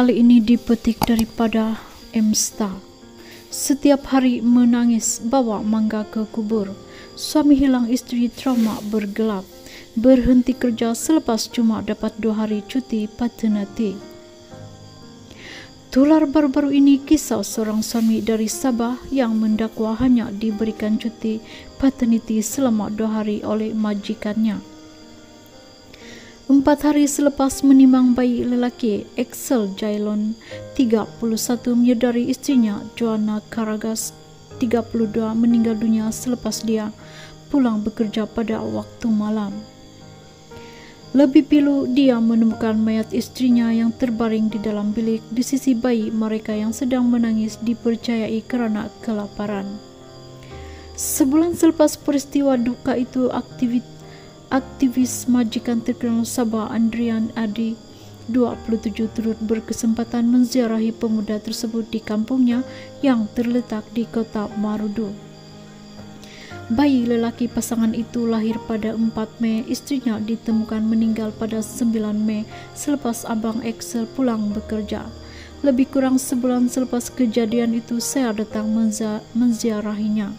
kali ini dipetik daripada Emsta. Setiap hari menangis bawa mangga ke kubur. Suami hilang, istri trauma bergelap. Berhenti kerja selepas cuma dapat 2 hari cuti paternity. Tular baru-baru ini kisah seorang suami dari Sabah yang mendakwa hanya diberikan cuti paternity selama 2 hari oleh majikannya. 4 hari selepas menimang bayi lelaki, Axel Jailon 31 menyedari istrinya Joanna Karagas 32 meninggal dunia selepas dia pulang bekerja pada waktu malam. Lebih pilu, dia menemukan mayat istrinya yang terbaring di dalam bilik di sisi bayi mereka yang sedang menangis dipercayai karena kelaparan. Sebulan selepas peristiwa duka itu, aktivis majikan terkenal Sabah Andrian Adi 27 turut berkesempatan menziarahi pemuda tersebut di kampungnya yang terletak di kota Marudu. Bayi lelaki pasangan itu lahir pada 4 Mei, istrinya ditemukan meninggal pada 9 Mei selepas abang Axel pulang bekerja. Lebih kurang sebulan selepas kejadian itu saya datang menziarahinya.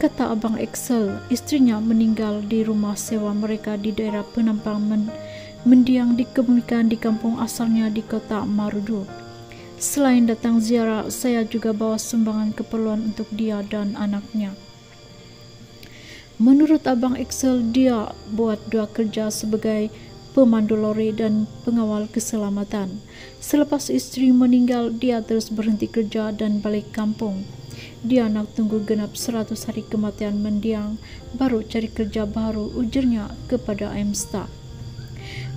Kata abang Axel, istrinya meninggal di rumah sewa mereka di daerah Penampang mendiang dikebumikan di kampung asalnya di kota Marudu. Selain datang ziarah, saya juga bawa sumbangan keperluan untuk dia dan anaknya. Menurut abang Axel, dia buat 2 kerja sebagai pemandu lori dan pengawal keselamatan. Selepas istri meninggal, dia terus berhenti kerja dan balik kampung. Dia nak tunggu genap 100 hari kematian mendiang, baru cari kerja baru, ujarnya kepada Emsta.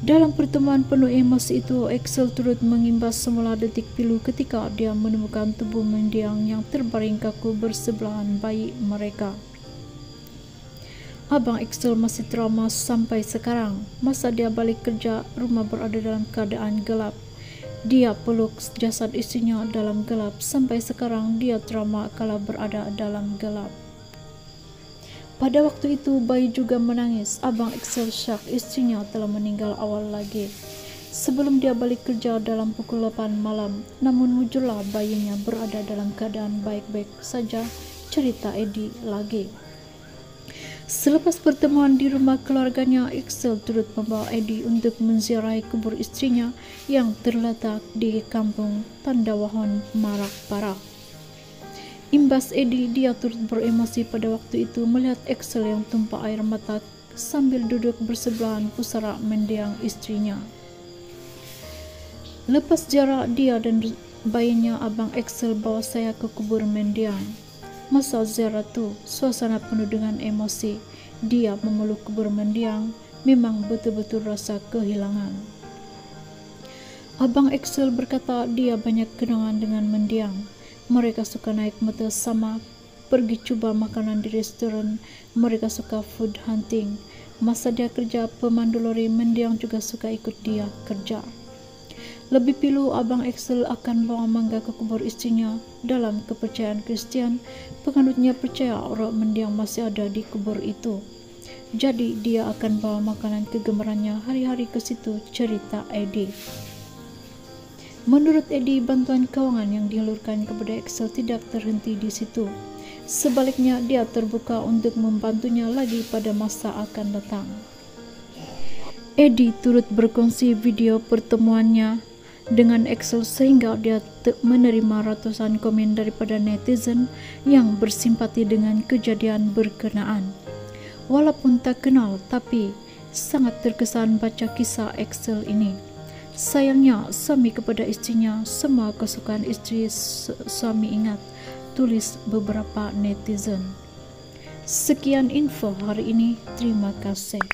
Dalam pertemuan penuh emosi itu, Axel turut mengimbas semula detik pilu ketika dia menemukan tubuh mendiang yang terbaring kaku bersebelahan bayi mereka. Abang Axel masih trauma sampai sekarang. Masa dia balik kerja, rumah berada dalam keadaan gelap. Dia peluk jasad istrinya dalam gelap. Sampai sekarang dia trauma kala berada dalam gelap. Pada waktu itu bayi juga menangis. Abang Axel syak istrinya telah meninggal awal lagi. Sebelum dia balik kerja dalam pukul 8 malam. Namun mujurlah bayinya berada dalam keadaan baik-baik saja, cerita Eddie lagi. Selepas pertemuan di rumah keluarganya, Axel turut membawa Eddie untuk menziarahi kubur istrinya yang terletak di kampung Pandawahon, Marak Parak. Imbas Eddie, dia turut beremosi pada waktu itu melihat Axel yang tumpah air mata sambil duduk bersebelahan pusara mendiang istrinya. Lepas ziarah, dia dan bayinya abang Axel bawa saya ke kubur mendiang. Masa ziarah itu, suasana penuh dengan emosi. Dia memeluk kubur mendiang, memang betul-betul rasa kehilangan. Abang Axel berkata dia banyak kenangan dengan mendiang. Mereka suka naik motor sama, pergi coba makanan di restoran, mereka suka food hunting. Masa dia kerja pemandu lori, mendiang juga suka ikut dia kerja. Lebih pilu, abang Axel akan bawa mangga ke kubur istrinya. Dalam kepercayaan Kristen, penganutnya percaya roh mendiang masih ada di kubur itu. Jadi dia akan bawa makanan kegemarannya hari-hari ke situ, cerita Eddie. Menurut Eddie, bantuan keuangan yang dialurkan kepada Axel tidak terhenti di situ. Sebaliknya, dia terbuka untuk membantunya lagi pada masa akan datang. Eddie turut berkongsi video pertemuannya dengan Axel sehingga dia menerima ratusan komen daripada netizen yang bersimpati dengan kejadian berkenaan. Walaupun tak kenal, tapi sangat terkesan baca kisah Axel ini. Sayangnya, suami kepada istrinya, semua kesukaan istri suami ingat, tulis beberapa netizen. Sekian info hari ini, terima kasih.